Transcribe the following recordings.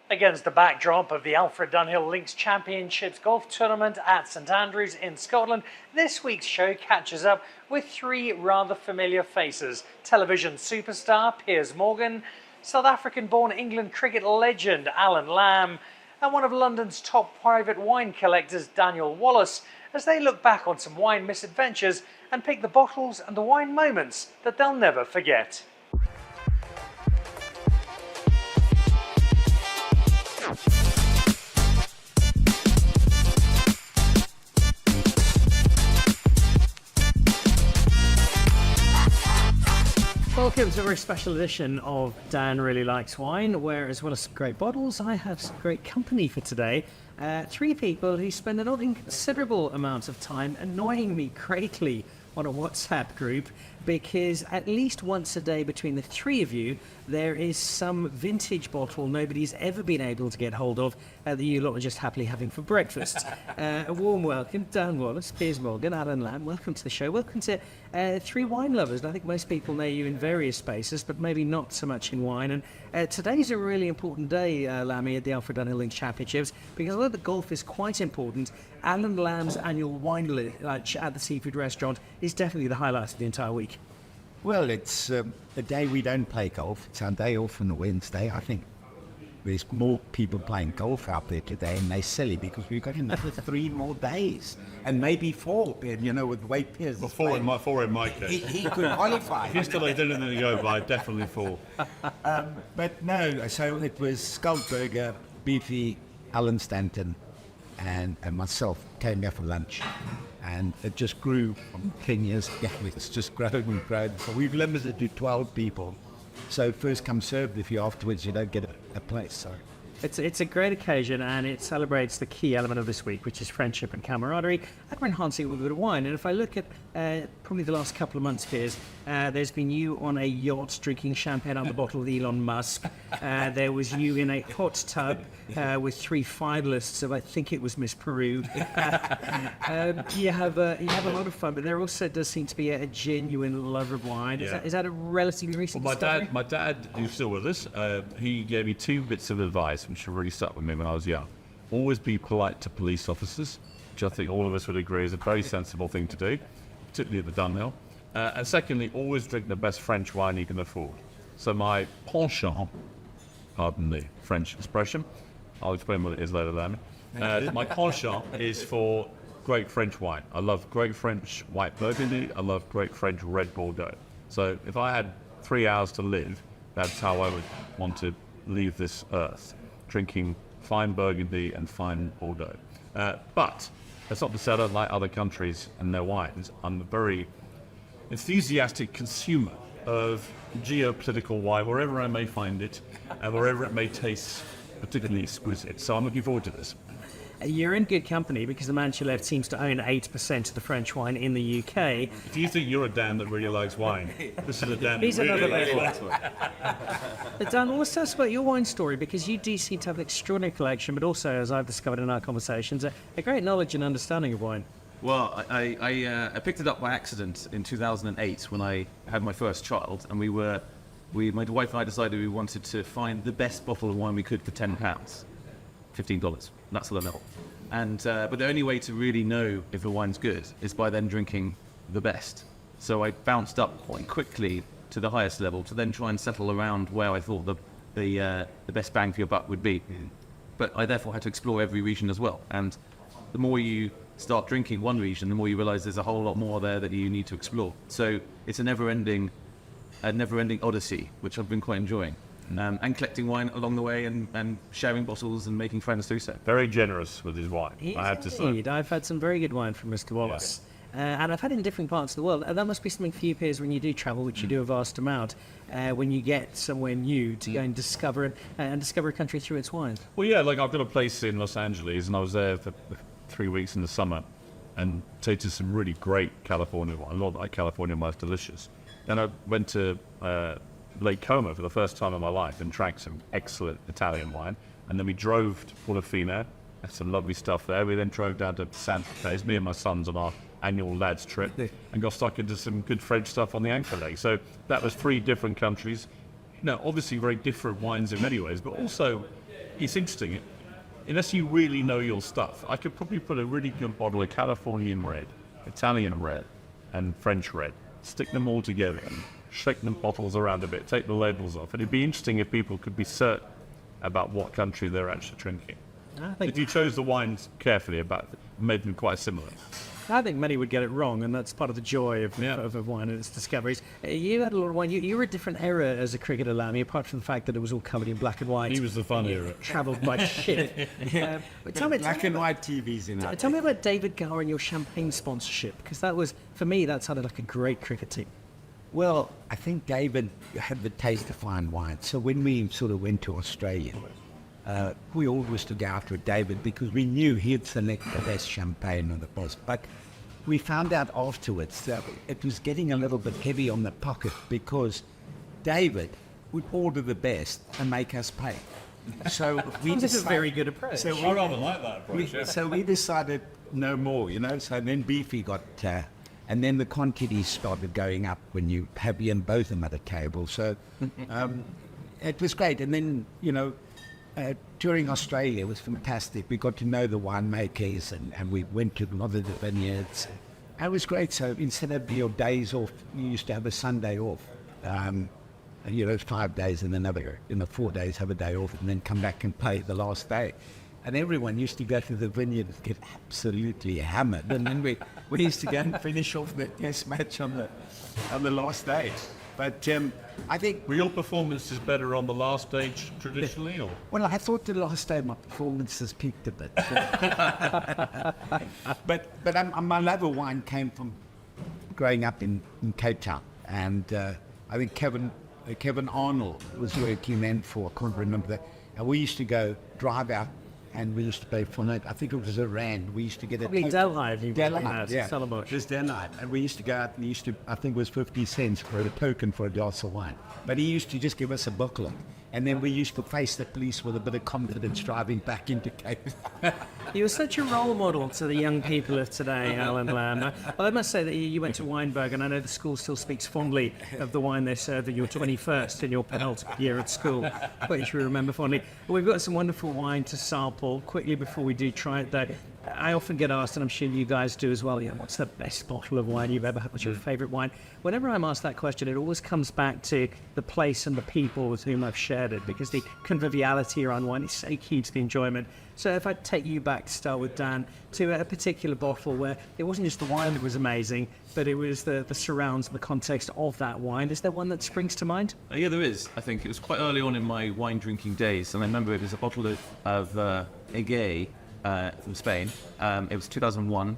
Against the backdrop of the Alfred Dunhill Links Championships golf tournament at St Andrews in Scotland, this week's show catches up with three rather familiar faces. Television superstar Piers Morgan, South African-born England cricket legend Allan Lamb, and one of London's top private wine collectors, Daniel Wallace, as they look back on some wine misadventures and pick the bottles and the wine moments that they'll never forget. Welcome to a very special edition of Dan Really Likes Wine, where as well as some great bottles, I have some great company for today. Three people who spend an inconsiderable amount of time annoying me greatly on a WhatsApp group, because at least once a day between the three of you, there is some vintage bottle nobody's ever been able to get hold of that you lot are just happily having for breakfast. A warm welcome, Dan Wallace, Piers Morgan, Allan Lamb. Welcome to the show. Welcome to three wine lovers. I think most people know you in various spaces, but maybe not so much in wine. And today's a really important day, Lammy, at the Alfred Dunhill Links Championships, because although the golf is quite important, Allan Lamb's annual wine lunch at the seafood restaurant is definitely the highlight of the entire week. Well, it's a day we don't play golf. It's our day off on a Wednesday. I think there's more people playing golf out there today, and they're silly because we've got another 3 more days, and maybe 4. You know, with the way Piers. Well, four in my case. He could qualify. Yesterday didn't go by. Definitely 4. But no, so it was Skullburger, Beefy, Alan Stanton, and myself came here for lunch. And it just grew from 10 years. Yeah, it's just grown and grown. So we've limited to 12 people. So first come served. If you afterwards you don't get a place. So it's a great occasion, and it celebrates the key element of this week, which is friendship and camaraderie, and we're enhancing it with a bit of wine. And if I look at probably the last couple of months, Piers, there's been you on a yacht drinking champagne out of the bottle with Elon Musk. There was you in a hot tub with 3 finalists of, I think it was Miss Peru. You have a lot of fun, but there also does seem to be a genuine love of wine. Yeah. Is that a relatively recent discovery? My dad, who's still with us, he gave me 2 bits of advice which really stuck with me when I was young. Always be polite to police officers, which I think all of us would agree is a very sensible thing to do, particularly at the Dunhill. And secondly, always drink the best French wine you can afford. So my penchant, pardon the French expression, I'll explain what it is later, Lammy. My penchant is for great French wine. I love great French white Burgundy. I love great French red Bordeaux. So if I had 3 hours to live, that's how I would want to leave this earth, drinking fine Burgundy and fine Bordeaux. But that's not to say I don't like other countries and their wines. I'm a very enthusiastic consumer of geopolitical wine, wherever I may find it, and wherever it may taste particularly exquisite. So I'm looking forward to this. You're in good company, because the man to your left seems to own 8% of the French wine in the UK. If you think you're a Dan that really likes wine, this is a Dan He's that another really level. likes wine. But Dan, let's tell us about your wine story, because you do seem to have an extraordinary collection, but also, as I've discovered in our conversations, a great knowledge and understanding of wine. Well, I picked it up by accident in 2008 when I had my first child, and my wife and I decided we wanted to find the best bottle of wine we could for £10, $15, that sort of level. And but the only way to really know if a wine's good is by then drinking the best. So I bounced up quite quickly to the highest level to then try and settle around where I thought the best bang for your buck would be. But I therefore had to explore every region as well. And the more you start drinking one region, the more you realise there's a whole lot more there that you need to explore. So it's a never-ending odyssey, which I've been quite enjoying. And collecting wine along the way, and sharing bottles and making friends do so. Very generous with his wine, I have to say. Indeed. I've had some very good wine from Mr. Wallace. And I've had it in different parts of the world. And that must be something for you, Piers, when you do travel, which you do a vast amount, when you get somewhere new to go and discover a country through its wines. Well, yeah, like I've got a place in Los Angeles, and I was there for 3 weeks in the summer, and tasted some really great California wine. A lot like California wine is delicious. Then I went to Lake Como for the first time in my life and drank some excellent Italian wine. And then we drove to Portofino, had some lovely stuff there. We then drove down to Santa Fe, me and my sons, on our annual lads trip, and got stuck into some good French stuff on the Anchor Lake. So that was 3 different countries. Obviously very different wines in many ways, but also it's interesting. Unless you really know your stuff, I could probably put a really good bottle of Californian red, Italian red, and French red, stick them all together and shake the bottles around a bit, take the labels off. And it'd be interesting if people could be certain about what country they're actually drinking. I think If you chose the wines carefully, made them quite similar. many would get it wrong, and that's part of the joy of wine and its discoveries. You had a lot of wine. You were a different era as a cricketer, Lamb, apart from the fact that it was all covered in black and white. He was the fun era. Travelled by ship. But tell me, Black and white TVs in that. tell me about David Gower and your champagne sponsorship, because that was, for me, that sounded like a great cricket team. Well, I think David had the taste of fine wine. So when we sort of went to Australia, we always took out with David because we knew he'd select the best champagne on the post. But we found out afterwards that it was getting a little bit heavy on the pocket because David would order the best and make us pay. So This is a very good approach. So I rather like that approach. so we decided no more, So then Beefy got, and then the quantities started going up when you have both of them at a table. So it was great. And then, during Australia, it was fantastic. We got to know the winemakers and we went to a lot of the vineyards. It was great. So instead of your days off, you used to have a Sunday off. 5 days and another, 4 days have a day off and then come back and play the last day. And everyone used to go to the vineyard and get absolutely hammered. And then we used to go and finish off the test match on the last day. But I think... Were your performances better on the last stage traditionally? Or? Well, I thought the last day my performances peaked a bit. but my love of wine came from growing up in Cape Town. And I think Kevin Arnold was working then for, I can't remember that. And we used to go drive out and we used to pay for it. I think it was a rand. We used to get Probably Delhi. Delhi, yeah. Stellenbosch. Just Delhi. And we used to go out and he used to, I think it was 50 cents for a token for a glass of wine. But he used to just give us a booklet. And then we used to face the police with a bit of confidence driving back into Cape Town. You were such a role model to the young people of today, Allan Lamb. Well, I must say that you went to Weinberg, and I know the school still speaks fondly of the wine they served at your 21st in your penultimate year at school, which we remember fondly. We've got some wonderful wine to sample. Quickly before we do try it, though, I often get asked, and I'm sure you guys do as well, what's the best bottle of wine you've ever had? What's your favourite wine? Whenever I'm asked that question, it always comes back to the place and the people with whom I've shared it, because the conviviality around wine is so key to the enjoyment. So if I take you back to start with, Dan, to a particular bottle where it wasn't just the wine that was amazing, but it was the surrounds and the context of that wine. Is there one that springs to mind? Yeah, there is. I think it was quite early on in my wine drinking days, and I remember it was a bottle of Agave from Spain. It was 2001,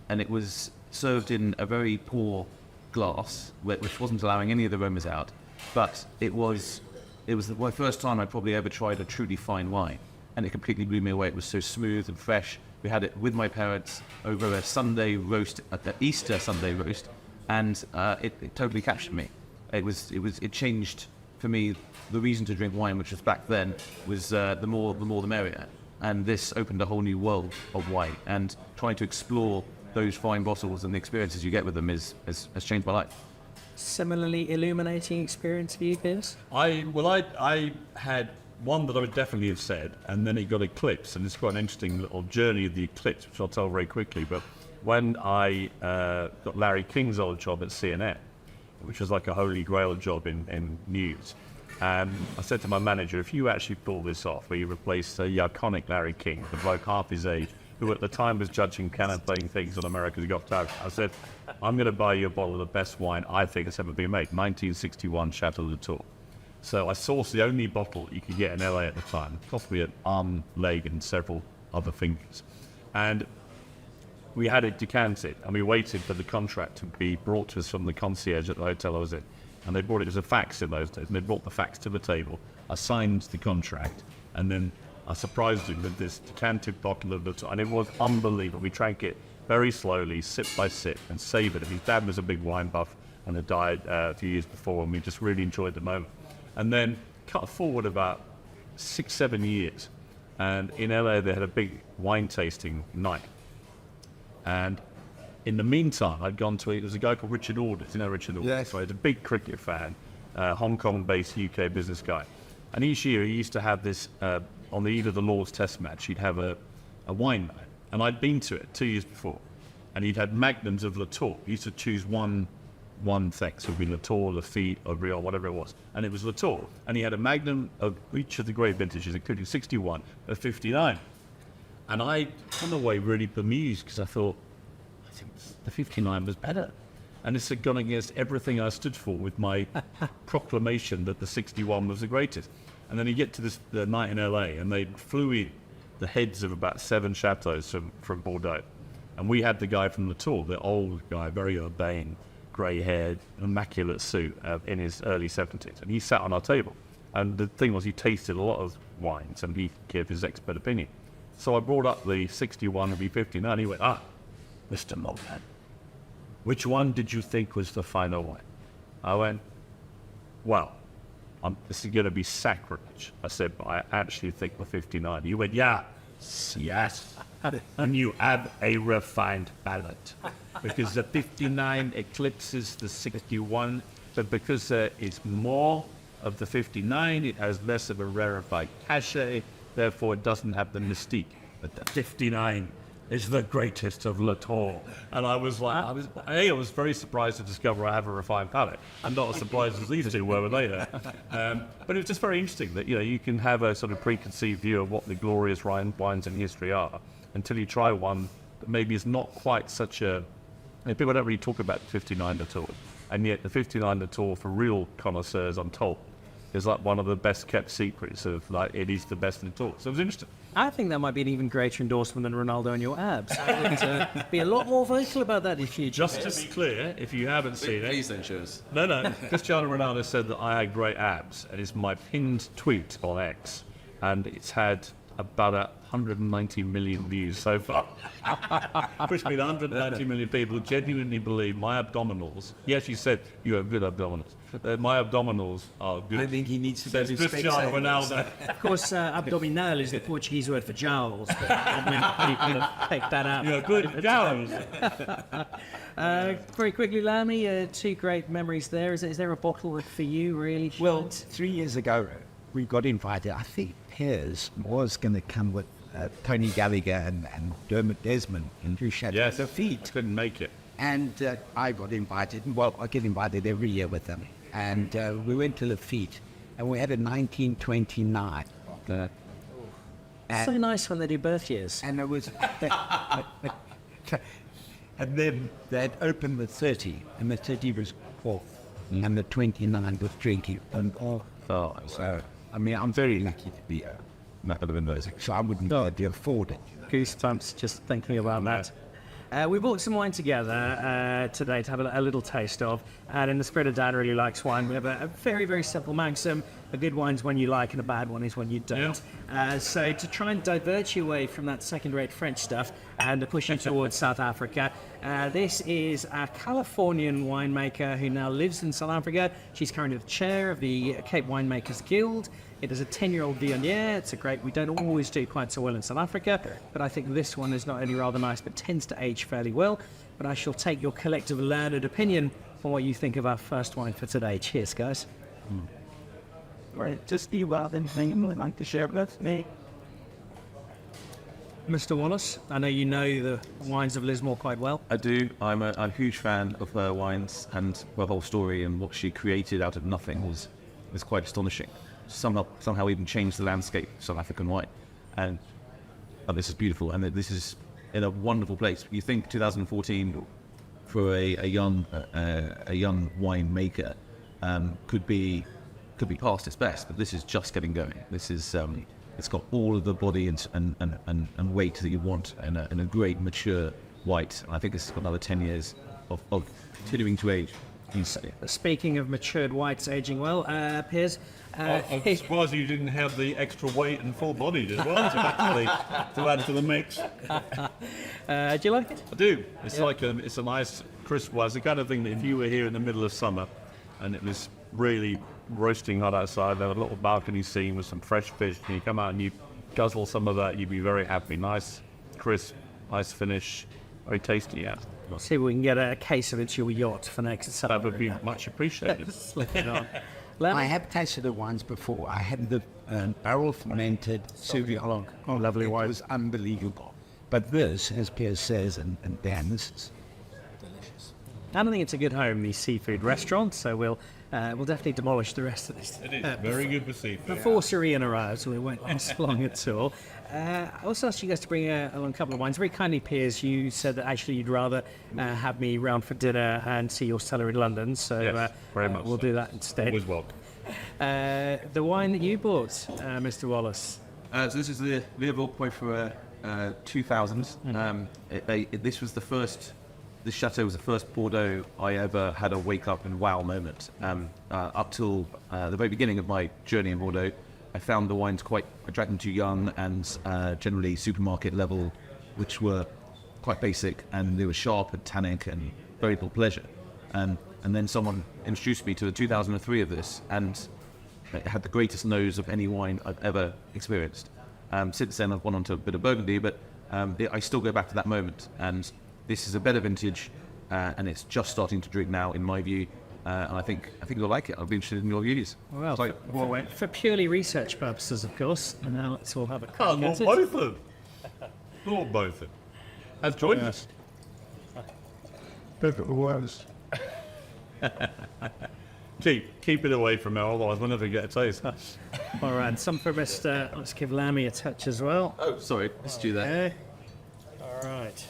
and it was served in a very poor glass, which wasn't allowing any of the aromas out. But it was my first time I'd probably ever tried a truly fine wine, and it completely blew me away. It was so smooth and fresh. We had it with my parents over a Sunday roast, at the Easter Sunday roast, and it totally captured me. It changed for me the reason to drink wine, which was back then was the more the merrier. And this opened a whole new world of wine, and trying to explore those fine bottles and the experiences you get with them has changed my life. Similarly illuminating experience for you, Piers? I had one that I would definitely have said, and then it got eclipsed, and it's quite an interesting little journey of the eclipse, which I'll tell very quickly. But when I got Larry King's old job at CNN, which was like a holy grail job in news, I said to my manager, if you actually pull this off, where you replace the iconic Larry King, the bloke half his age, who at the time was judging canon-playing things on America's Got Talent, I said, I'm going to buy you a bottle of the best wine I think has ever been made, 1961 Chateau de Tours. So I sourced the only bottle you could get in LA at the time. It cost me an arm, leg, and several other fingers. And we had it decanted, and we waited for the contract to be brought to us from the concierge at the hotel I was in. And they brought it as a fax in those days, and they brought the fax to the table. I signed the contract, and then I surprised him with this decanted bottle of the, and it was unbelievable. We drank it very slowly, sip by sip, and savoured it. His dad was a big wine buff and had died a few years before, and we just really enjoyed the moment. And then cut forward about 6-7 years, and in LA they had a big wine tasting night. And in the meantime, I'd gone to, there's a guy called Richard Orders, you know Richard Orders? Yes. Right, he's a big cricket fan, Hong Kong-based UK business guy. And each year he used to have this, on the eve of the Lord's Test match, he'd have a wine night. And I'd been to it 2 years before. And he'd had magnums of Latour. He used to choose one thing. So it would be Latour, Lafite, or Brion, whatever it was. And it was Latour. And he had a magnum of each of the great vintages, including 61 or 59. And I, on the way, really bemused because I thought, I think the 59 was better. And this had gone against everything I stood for with my proclamation that the 61 was the greatest. And then you get to the night in LA, and they flew in the heads of about 7 chateaus from Bordeaux. And we had the guy from Latour, the old guy, very urbane, grey-haired, immaculate suit in his early 70s. And he sat on our table. And the thing was, he tasted a lot of wines, and he gave his expert opinion. So I brought up the 61 and the 59, and he went, Mr. Morgan, which one did you think was the final one? I went, well, this is going to be sacrilege. I said, but I actually think the 59. He went, yes, and you have a refined palate. Because the 59 eclipses the 61, but because there is more of the 59, it has less of a rarefied cachet, therefore it doesn't have the mystique. But the 59 is the greatest of Latour. And I was like, I was very surprised to discover I have a refined palate. I'm not as surprised as these two were later. But it was just very interesting that, you can have a sort of preconceived view of what the glorious wines in history are until you try one that maybe is not quite such a... people don't really talk about 59 Latour. And yet the 59 Latour, for real connoisseurs, I'm told, is like one of the best kept secrets of it is the best Latour. So it was interesting. I think that might be an even greater endorsement than Ronaldo and your abs. I would be a lot more vocal about that in future. Just to be clear, if you haven't seen it... Please don't show us. No. Cristiano Ronaldo said that I had great abs, and it's my pinned tweet on X, and it's had about 190 million views so far. Which means 190 million people genuinely believe my abdominals... He actually said, you have good abdominals. My abdominals are good. I think he needs to Says get his Cristiano specs Ronaldo. Of course, abdominal is the Portuguese word for jowls. But you can take that out. You're good jowls. Very quickly, Lammy, 2 great memories there. Is there a bottle for you, really? Well, 3 years ago, we got invited. I think Piers was going to come with Tony Gallagher and Dermot Desmond into Chateau Yes, Lafitte. couldn't make it. And I got invited. Well, I get invited every year with them. And we went to Lafitte, and we had a 1929. So nice when they do birth years. And it was... and then they'd opened the 30, and the 30 was 12, and the 29 was drinking. And so, I mean, I'm very lucky to be a member of those. So I wouldn't be able to afford it. Goosebumps just thinking about that. We bought some wine together today to have a little taste of, and in the spirit of Dan really likes wine, we have a very, very simple maxim: a good wine's one you like and a bad one is one you don't. So to try and divert you away from that second-rate French stuff and to push you towards South Africa, this is a Californian winemaker who now lives in South Africa. She's currently the chair of the Cape Winemakers Guild. It is a 10-year-old Viognier. It's a great... We don't always do quite so well in South Africa, but I think this one is not only rather nice, but tends to age fairly well. But I shall take your collective learned opinion on what you think of our first wine for today. Cheers, guys. Right, just you have anything you would like to share with me? Mr. Wallace, I know you know the wines of Lismore quite well. I do. I'm a huge fan of her wines, and her whole story and what she created out of nothing was quite astonishing. Somehow even changed the landscape of South African wine. And this is beautiful, and this is in a wonderful place. You think 2014 for a young winemaker could be past its best, but this is just getting going. This is it's got all of the body and weight that you want in a great mature white. And I think this has got another 10 years of continuing to age. Speaking of matured whites aging well, Piers, I'm surprised you didn't have the extra weight and full bodied as well to add to the mix. do you like it? I do. It's it's a nice crisp wine. It's the kind of thing that if you were here in the middle of summer and it was really roasting hot outside, there was a little balcony scene with some fresh fish, and you come out and you guzzle some of that, you'd be very happy. Nice, crisp, nice finish, very tasty, yeah. See if we can get a case of it to your yacht for next summer. That would be much appreciated. Slip it on. Lamb? I have tasted the wines before. I had the barrel fermented Sauvignon. Oh, lovely wine. It was unbelievable. But this, as Piers says, and Dan, this is delicious. I don't think it's a good home, the seafood restaurant, so we'll definitely demolish the rest of this. It is very good for seafood. Before Serene arrives, so we won't last long at all. I also asked you guys to bring along a couple of wines. Very kindly, Piers, you said that actually you'd rather have me round for dinner and see your cellar in London, so Yes, very much we'll so. do that instead. Always welcome. The wine that you bought, Mr. Wallace. So this is the Leopold Poitras 2000. This was the first. This chateau was the first Bordeaux I ever had a wake up and wow moment. Up till the very beginning of my journey in Bordeaux, I found the wines I drank them too young and generally supermarket level, which were quite basic, and they were sharp and tannic and very little pleasure. And then someone introduced me to the 2003 of this, and it had the greatest nose of any wine I've ever experienced. Since then, I've gone on to a bit of Burgundy, but I still go back to that moment. And this is a better vintage, and it's just starting to drink now, in my view. And I think you'll like it. I'll be interested in your views. Well, for purely research purposes, of course. And now let's all have a Oh, crack not at it. both of them. Not both of them. Has joined us. Perfect words. Keep it away from her, otherwise we'll never get a taste. All right, some for Mr. Let's give Lammy a touch as well. Oh, sorry, let's do that. Okay. All right.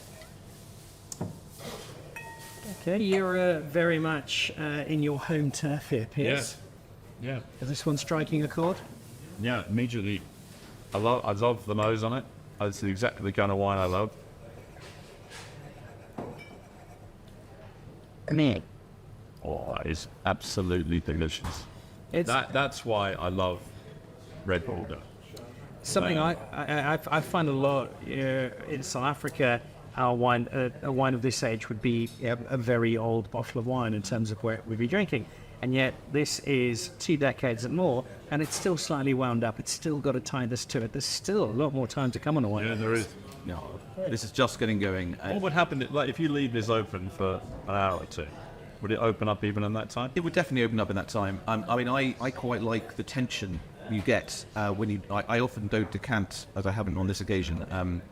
Okay, you're very much in your home turf here, Piers. Yeah. Is this one striking a chord? Yeah, immediately. I love the nose on it. It's exactly the kind of wine I love. Oh, that is absolutely delicious. It's That's why I love Red Bordeaux. something I find a lot in South Africa. Our wine, a wine of this age, would be a very old bottle of wine in terms of where we'd be drinking. And yet this is 2 decades and more, and it's still slightly wound up. It's still got a tidiness to it. There's still a lot more time to come on a wine. Yeah, there is. No, this is just getting going. What would happen if you leave this open for an hour or two? Would it open up even in that time? It would definitely open up in that time. I quite like the tension you get when you. I often don't decant, as I haven't on this occasion.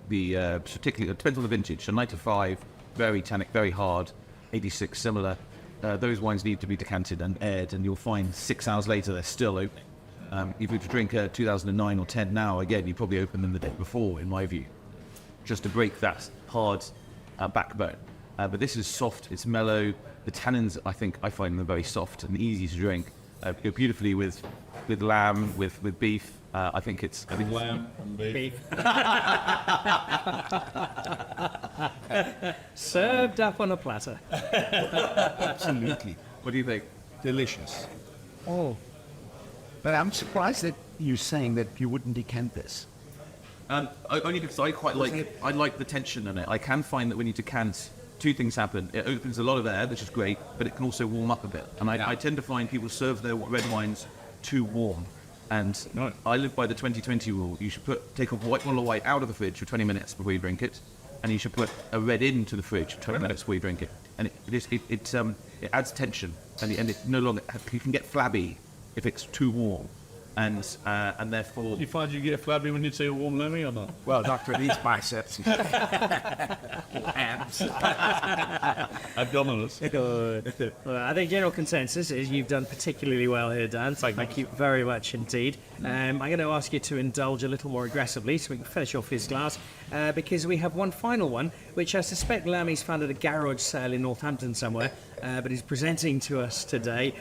Particularly, it depends on the vintage. So 95, very tannic, very hard. 86, similar. Those wines need to be decanted and aired, and you'll find 6 hours later they're still opening. If you were to drink a 2009 or 10 now, again, you probably open them the day before, in my view, just to break that hard backbone. But this is soft, it's mellow. The tannins, I find them very soft and easy to drink. Go beautifully with lamb, with beef. I think Lamb and beef. Served up on a platter. Absolutely. What do you think? Delicious. Oh, But I'm surprised that you're saying that you wouldn't decant this. Only because I like the tension in it. I can find that when you decant, 2 things happen. It opens a lot of air, which is great, but it can also warm up a bit. And I tend to find people serve their red wines too warm. And Right. I live by the 20-20 rule. You should take a white bottle of white out of the fridge for 20 minutes before you drink it, and you should put a red into the fridge for 20 minutes before you drink it. And it adds tension, and it no longer, you can get flabby if it's too warm, and therefore. Do you find you get flabby when you see a warm lemmy or not? Well, not for these biceps. Abdominals. well, I think general consensus is you've done particularly well here, Dan. Thank you very much indeed. I'm going to ask you to indulge a little more aggressively so we can finish off his glass, because we have one final one, which I suspect Lammy's found at a garage sale in Northampton somewhere, but he's presenting to us today.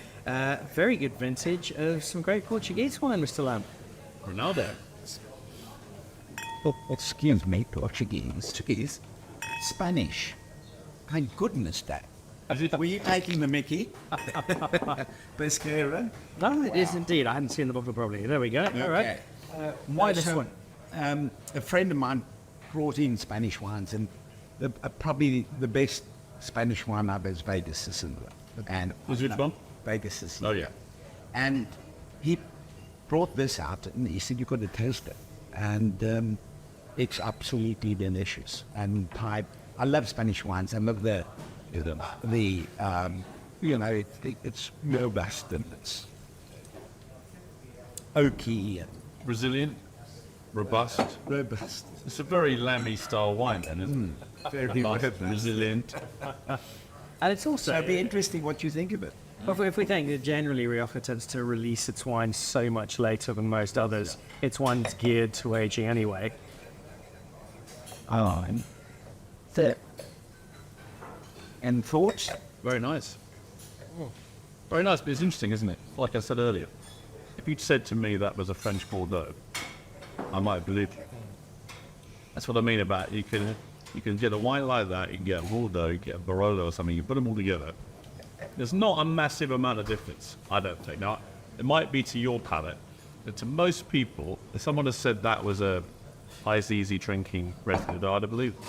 Very good vintage of some great Portuguese wine, Mr. Lamb. Ronaldo. Oh, excuse me, Portuguese. Spanish. My goodness, Dad. Were you taking the mickey? Pesquera? No, it is indeed. I hadn't seen the bottle probably. There we go. All right. Why this one? A friend of mine brought in Spanish wines, and probably the best Spanish wine I've is Vegas Sicily. And Was which one? Vegas Sicily. Oh, yeah. And he brought this out, and he said, "You've got to taste it." And it's absolutely delicious. And I love Spanish wines. I love it's robust and it's oaky, Resilient, robust. robust, It's a very Lammy style wine, then, isn't very it? robust. Resilient. And it's also, So it'd be interesting what you think of it. if we think that generally Rioja tends to release its wine so much later than most others, its wine's geared to aging anyway. So, and thoughts? Very nice. Very nice, but it's interesting, isn't it? Like I said earlier, if you'd said to me that was a French Bordeaux, I might have believed you. That's what I mean about you can get a wine like that, you can get a Bordeaux, you can get a Barolo or something, you put them all together. There's not a massive amount of difference, I don't think. Now, it might be to your palate, but to most people, if someone has said that was a ice easy drinking red Bordeaux, I'd believe it.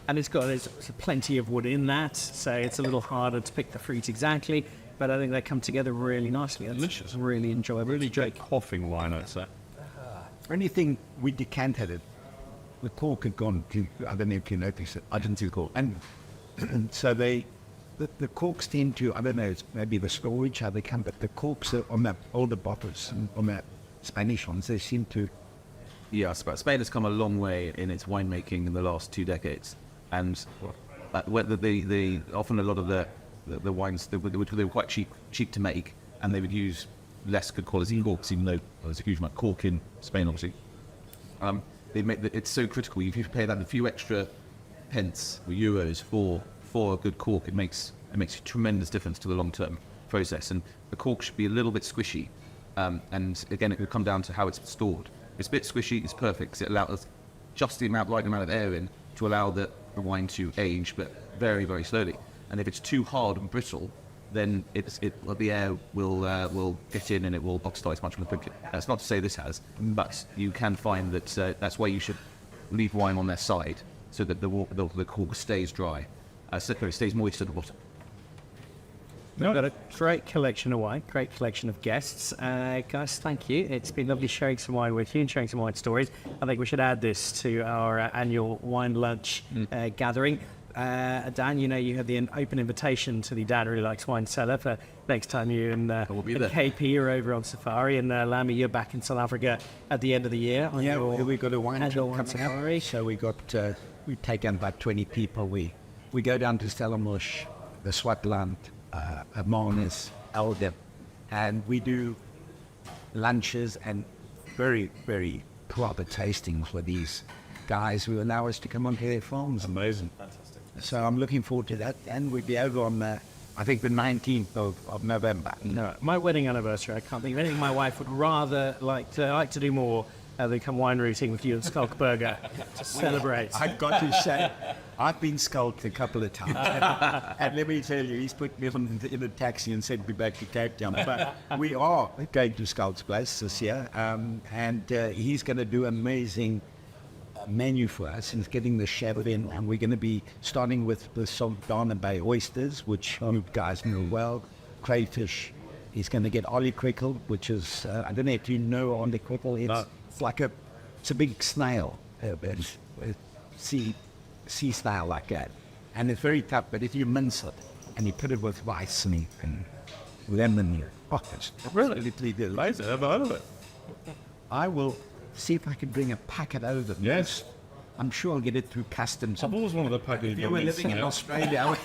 And there's plenty of wood in that, so it's a little harder to pick the fruit exactly, but I think they come together really nicely. It's Delicious. really enjoyable. Really great coughing wine, I'd say. Anything we decanted it, the cork had gone to, I don't know if you noticed it, I didn't see the cork. And so the corks tend to, I don't know, it's maybe the storage, how they come, but the corks are on the older bottles, on the Spanish ones, they seem to. Yeah, Spain has come a long way in its winemaking in the last 2 decades, and whether often a lot of the wines they were quite cheap to make, and they would use less good quality corks, even though there's a huge amount of cork in Spain, obviously. They make it's so critical. If you pay that a few extra pence or euros for a good cork, it makes a tremendous difference to the long-term process. And the cork should be a little bit squishy, and again, it would come down to how it's stored. If it's a bit squishy, it's perfect because it allows just the right amount of air in to allow the wine to age, but very, very slowly. And if it's too hard and brittle, then the air will get in and it will oxidize much more quickly. That's not to say this has, but you can find that that's why you should leave wine on their side so that the cork stays dry, stays moist at the bottom. We've got a great collection of wine, great collection of guests. Guys, thank you. It's been lovely sharing some wine with you and sharing some wine stories. I think we should add this to our annual wine lunch gathering. Dan, you know you have the open invitation to the Dan Really Likes Wine cellar for next time you and KP are over on safari, and Lammy, you're back in South Africa at the end of the year. We got a wine annual trip wine coming safari. up. So we take in about 20 people. We go down to Stellenbosch, the Swartland, Hermanus, Eldam, and we do lunches and very, very proper tastings with these guys who allow us to come onto their farms. Amazing. So I'm looking forward to that, and we'll be over on I think the 19th of November. No, my wedding anniversary. I can't think of anything my wife would rather like to do more than come wine routing with you and Skalkberger to celebrate. I've got to say, I've been skulked a couple of times, and let me tell you, he's put me in a taxi and sent me back to Cape Town. But we are going to Skulk's place this year, and he's going to do amazing menu for us and getting the chef in, and we're going to be starting with the Saltana Bay oysters, which you guys know well, crayfish. He's going to get oliquickel, which is I don't know if you know oliquickel. It's like it's a big snail, sea snail like that, and it's very tough. But if you mince it and you put it with rice and lemon, it's absolutely delicious. Amazing, I've heard of it. I will see if I can bring a packet over. Yes. I'm sure I'll get it through customs. I've always wanted a package. If you were living in Australia,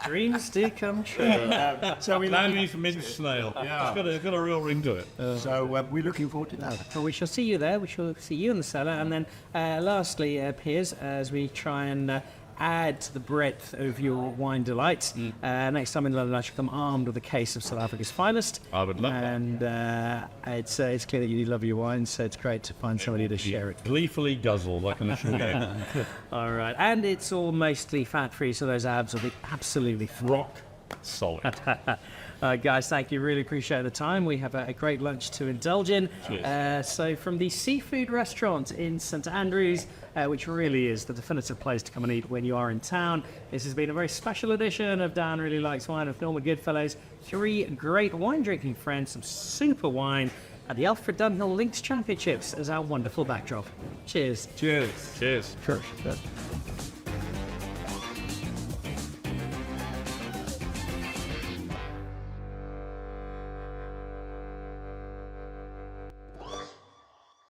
Dreams do come true. so we Land you from Mr. Snail. Yeah. It's got a real ring to it. so we're looking forward to that. Well, we shall see you there. We shall see you in the cellar. And then lastly, Piers, as we try and add to the breadth of your wine delights, next time in London, I shall come armed with a case of South Africa's finest. I would love that. And it's clear that you love your wine, so it's great to find somebody to share it. Gleefully guzzled, I can assure you. All right. And it's all mostly fat-free, so those abs will be absolutely Rock solid. guys, thank you. Really appreciate the time. We have a great lunch to indulge in. So from the seafood restaurant in St Andrews, which really is the definitive place to come and eat when you are in town, this has been a very special edition of Dan Really Likes Wine with Norma Goodfellows. 3 great wine drinking friends, some super wine, and the Alfred Dunhill Links Championships as our wonderful backdrop. Cheers. Cheers. Sure.